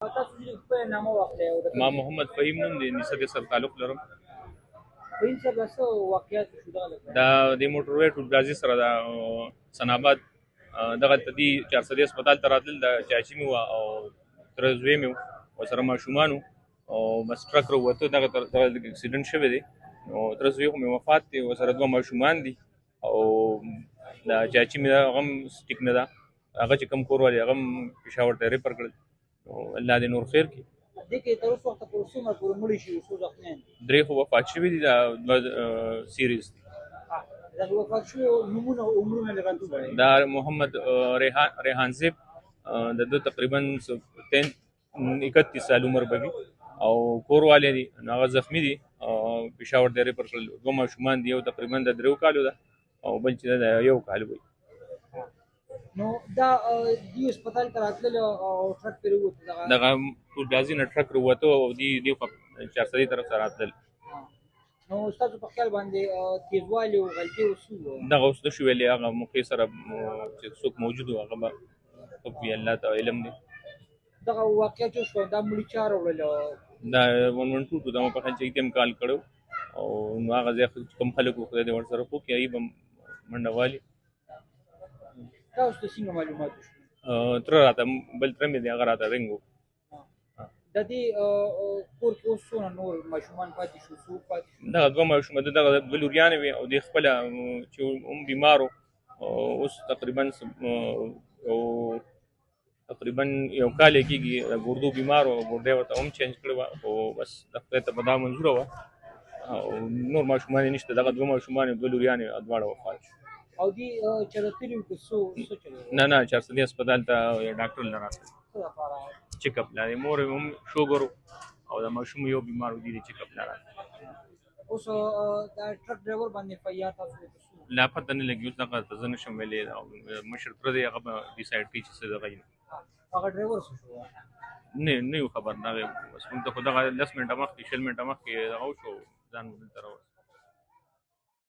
تاسو چې خپل نامه واخلئ او ما محمد فهیم نوم دی، نسبت سره تعلق لرم. فهیم صاحب دا څه واقعیات شو دغه لپاره دا د موټروي ټولګازي سره د سناباد دغه تدي 400 هسپتال ته راتلل، د چاچی مې وه او تر زوی مې ورسره ماشومان وو او بس ټرک راووته، دغه اکسیډنټ شوی دی. نو تر زوی خو مې وفات دی، ورسره 2 ماشومان دي او د چاچی مې هغه هم ټیک نه ده. هغه چې کوم کور والی هغه هم پېښور ته ریفر کړل. نو الله دې نور خیر کړي. دې کې تر اوسه وخته پورې څومره پورې مړي شوي، څو زخمیان دي؟ 3 خو وفات شوي دي، دا 2 سیریز دي. دا وفات شوي نومونه عمرونه لږ راته ووایئ. دا محمد ریحان زیب، د ده تقریبا 31 سال عمر به وي او کور والي دي، هغه زخمي دي، پېښور ته ریفر کړل. 2 ماشومان دي، یو تقریبا د 3 کالو ده او بل چې د 1 کال وي. نو دا دې هسپتال ته راتلل او ټرک پرې ووت دغه ټولګازي نه ټرک راووته او دې خوا 400 طرف ته راتلل. نو ستاسو په خیال باندې تیزوالي او غلطي وسو دغه اوس نشو ویلی، هغه موقع سره چې څوک موجود و هغه به وي، الله ته علم دی. دغه واقعیت چې شو دا مړي چا راوړل؟ دا 112 ته دغه په خل چې ایتم کال کړو او نو هغه ځای کوم خلک وو خدای دې ورسره وکړي، هغوی به منډه والي. تاسو ته څنګه معلومات شو؟ تره راته بل تره مې دی، هغه راته رنګ و. د دې کور کې اوس څونه نور ماشومان پاتې شو، څوک پاتې شو؟ دغه 2 ماشومان دغه 2 لوریانې وې او دې خپله چې هم بیمار و، اوس تقریبا 1 کال یې کېږي ګردو بیمار و، ګردۍ ورته هم چینج کړې وه، خو بس د خدای ته به دا منظوره وه او نور ماشومان یې نشته. دغه 2 ماشومان یې 2 لوریانې دواړه وفات شو. او دې چې راتلي وو که څه چلېدل؟ نه 400 هسپتال ته ډاکټر نه راتلل، څه لپاره؟ چیک اپ لري. مور هم شوګر او د ماشوم یو بیمار و، دي چیک اپ لري. اوس دا ټرک ډرایور باندې فیا تاسو ته لا پته نه لګي، اوس دغه ته زه نشم ویلی، مشر تره دی هغه به ډیسایډ کوي چې څه دغه وي. هغه ډرایور څه شو؟ نه یو خبر نه، بس موږ ته خو دغه 10 منټه مخکې 20 منټه مخکې دغه وشو، ځان دلته راوست.